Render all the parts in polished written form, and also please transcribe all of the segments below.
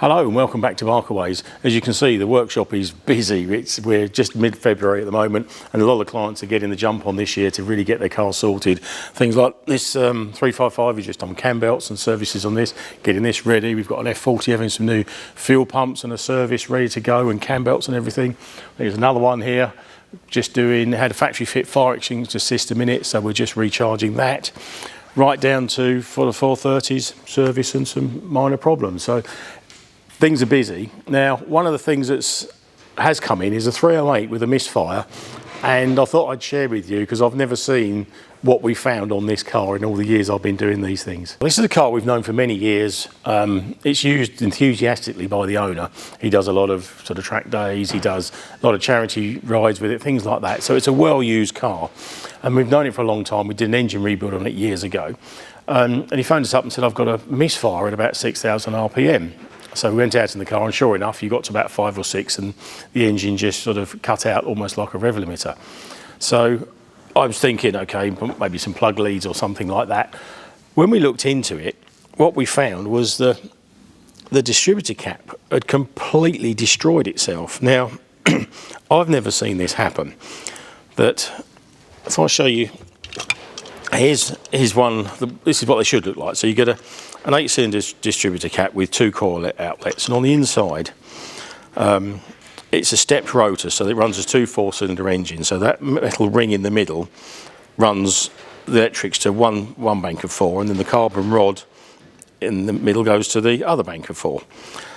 Hello and welcome back to Markaways. As you can see, the workshop is busy. We're just mid-February at the moment, and a lot of clients are getting the jump on this year to really get their cars sorted. Things like this 355, we've just done cam belts and services on this, getting this ready. We've got an F40 having some new fuel pumps and a service ready to go, and cam belts and everything. There's another one here, just had a factory fit fire extinguisher system in it, so we're just recharging that. Right down to, for the 430s, service and some minor problems. So things are busy. Now, one of the things that has come in is a 308 with a misfire, and I thought I'd share with you because I've never seen what we found on this car in all the years I've been doing these things. This is a car we've known for many years. It's used enthusiastically by the owner. He does a lot of sort of track days, he does a lot of charity rides with it, things like that. So it's a well-used car, and we've known it for a long time. We did an engine rebuild on it years ago, and he phoned us up and said, I've got a misfire at about 6,000 RPM. So we went out in the car, and sure enough, you got to about 5 or 6 and the engine just sort of cut out almost like a rev limiter. So I was thinking, okay, maybe some plug leads or something like that. When we looked into it, what we found was the distributor cap had completely destroyed itself. Now, I've never seen this happen. That, if I show you, here's one, this is what they should look like. So you get an 8-cylinder distributor cap with 2 coil outlets, and on the inside it's a stepped rotor, so it runs as 2 4-cylinder engines. So that metal ring in the middle runs the electrics to one bank of 4, and then the carbon rod in the middle goes to the other bank of 4.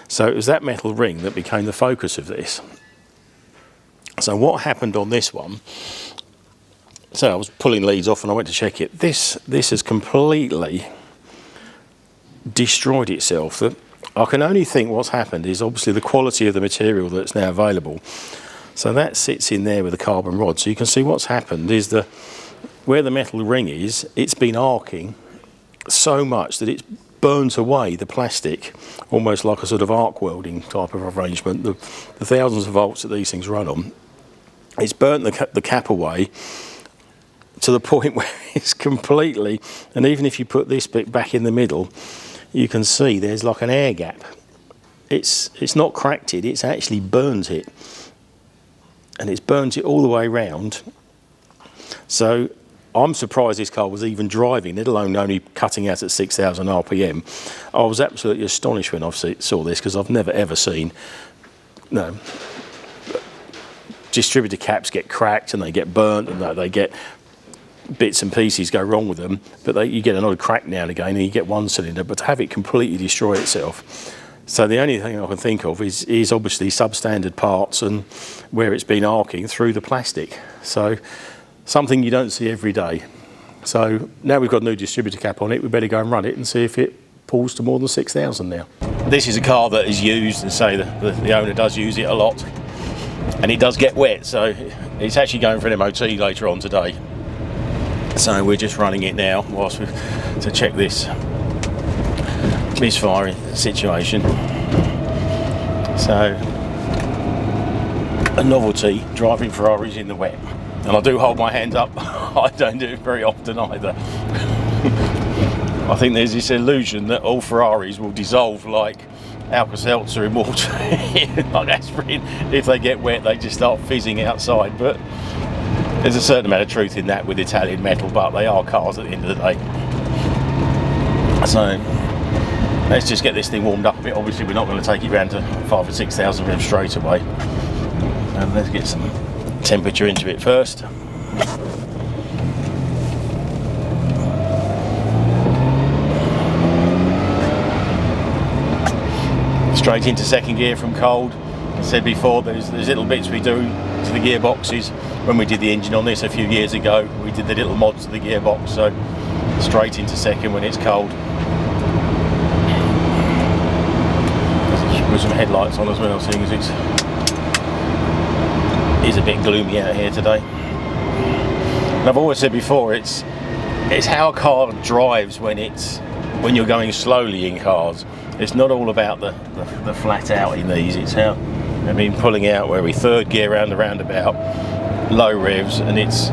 So it was that metal ring that became the focus of this. So what happened on this one, so I was pulling leads off and I went to check it. This has completely destroyed itself. I can only think what's happened is obviously the quality of the material that's now available. So that sits in there with the carbon rod. So you can see what's happened is where the metal ring is, it's been arcing so much that it's burnt away the plastic, almost like a sort of arc welding type of arrangement. The thousands of volts that these things run on, it's burnt the cap away to the point where it's completely, and even if you put this bit back in the middle, you can see there's like an air gap. It's not cracked it, it's actually burnt it. And it's burnt it all the way round. So I'm surprised this car was even driving, let alone only cutting out at 6,000 RPM. I was absolutely astonished when I saw this, because I've never ever seen, distributor caps get cracked and they get burnt and they get bits and pieces go wrong with them, but you get an odd crack now and again, and you get one cylinder, but to have it completely destroy itself. So the only thing I can think of is obviously substandard parts and where it's been arcing through the plastic. So something you don't see every day. So now we've got a new distributor cap on it, we better go and run it and see if it pulls to more than 6,000 now. This is a car that is used, and say the owner does use it a lot, and it does get wet, so it's actually going for an MOT later on today. So we're just running it now whilst to check this misfire situation. So a novelty, driving Ferraris in the wet, and I do hold my hands up. I don't do it very often either. I think there's this illusion that all Ferraris will dissolve like Alka-Seltzer in water, like aspirin. If they get wet, they just start fizzing outside. But there's a certain amount of truth in that with Italian metal, but they are cars at the end of the day. So let's just get this thing warmed up a bit. Obviously we're not going to take it round to 5,000 or 6,000 revs straight away. And let's get some temperature into it first. Straight into second gear from cold. As I said before, there's little bits we do to the gearboxes. When we did the engine on this a few years ago, we did the little mods to the gearbox, so straight into second when it's cold. With some headlights on as well, seeing as it is a bit gloomy out here today. And I've always said before, it's how a car drives when you're going slowly in cars. It's not all about the flat out in these, it's how, pulling out where we third gear around the roundabout, low revs, and it's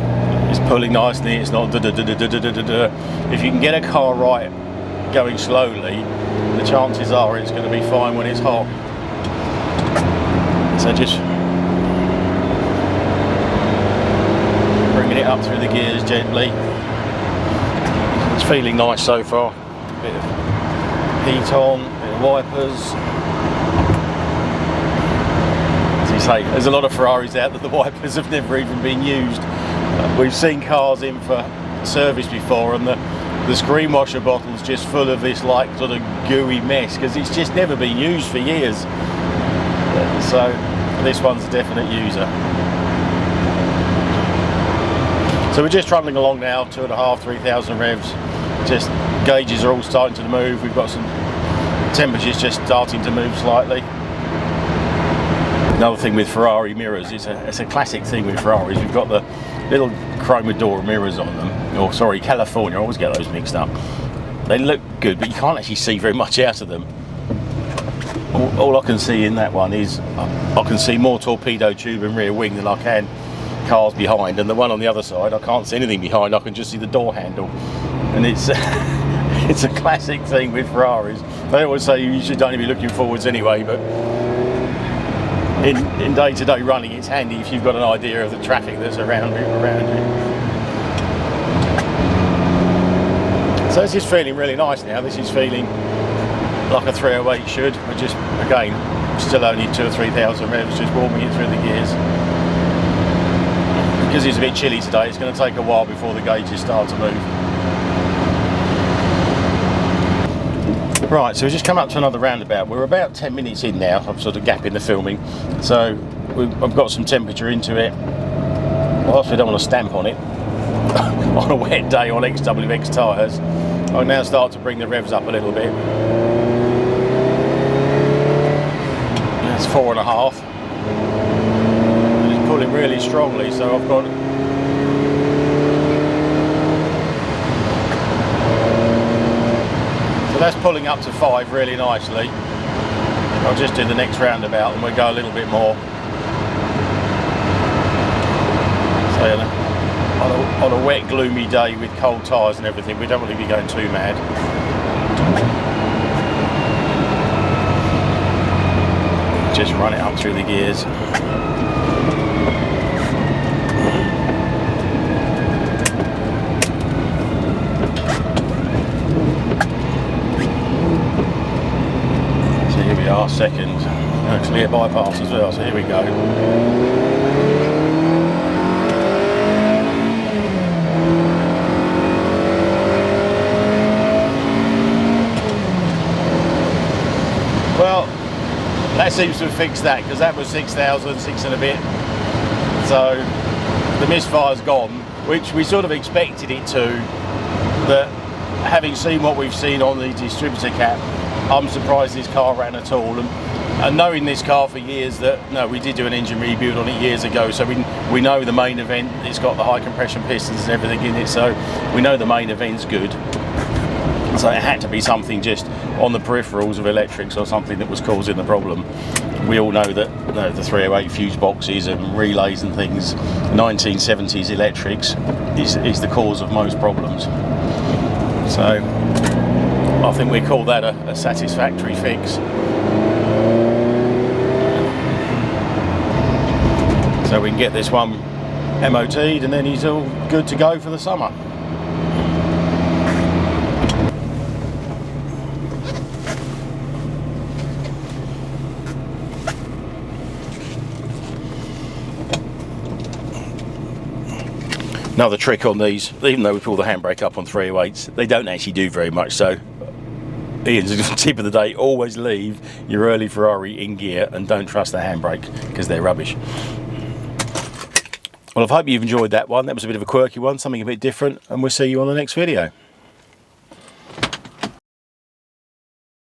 pulling nicely, it's not da da da da da da da da. If you can get a car right going slowly, the chances are it's going to be fine when it's hot. So just bringing it up through the gears gently. It's feeling nice so far. A bit of heat on, a bit of wipers. As you say, there's a lot of Ferraris out that the wipers have never even been used. We've seen cars in for service before, and the screen washer bottle's just full of this like sort of gooey mess because it's just never been used for years. So this one's a definite user. So we're just trundling along now, 2,500–3,000 revs. Just gauges are all starting to move. We've got some temperatures just starting to move slightly. Another thing with Ferrari mirrors, it's a classic thing with Ferraris. We've got the little Chromador mirrors on them, or sorry, California, I always get those mixed up. They look good, but you can't actually see very much out of them. All I can see in that one is, I can see more torpedo tube and rear wing than I can cars behind, and the one on the other side, I can't see anything behind, I can just see the door handle. And it's it's a classic thing with Ferraris. They always say you should only be looking forwards anyway, but in day-to-day running, it's handy if you've got an idea of the traffic that's around you. So this is feeling really nice now. This is feeling like a 308 should. We're just, again, still only 2,000 or 3,000 revs, just warming it through the gears. Because it's a bit chilly today, it's going to take a while before the gauges start to move. Right, so we've just come up to another roundabout. We're about 10 minutes in now. I'm sort of gapping the filming. So I've got some temperature into it. Whilst we don't want to stamp on it, on a wet day on XWX tyres, I'll now start to bring the revs up a little bit. That's 4.5. And it's pulling really strongly, so I've got... That's pulling up to 5 really nicely. I'll just do the next roundabout and we'll go a little bit more. So on a wet, gloomy day with cold tyres and everything, we don't want to be going too mad. Just run it up through the gears. Our second clear bypass as well, so here we go. Well, that seems to have fixed that, because that was 6,000, 6 and a bit. So the misfire's gone, which we sort of expected it to, that having seen what we've seen on the distributor cap, I'm surprised this car ran at all, and knowing this car for years, that no, we did do an engine rebuild on it years ago, so we know the main event, it's got the high compression pistons and everything in it, so we know the main event's good. So it had to be something just on the peripherals of electrics or something that was causing the problem. We all know that the 308 fuse boxes and relays and things, 1970s electrics is the cause of most problems. So I think we call that a satisfactory fix. So we can get this one MOT'd and then he's all good to go for the summer. Another trick on these, even though we pull the handbrake up on 308s, they don't actually do very much. So Ian's tip of the day, always leave your early Ferrari in gear and don't trust the handbrake because they're rubbish. Well, I hope you've enjoyed that one. That was a bit of a quirky one, something a bit different, and we'll see you on the next video.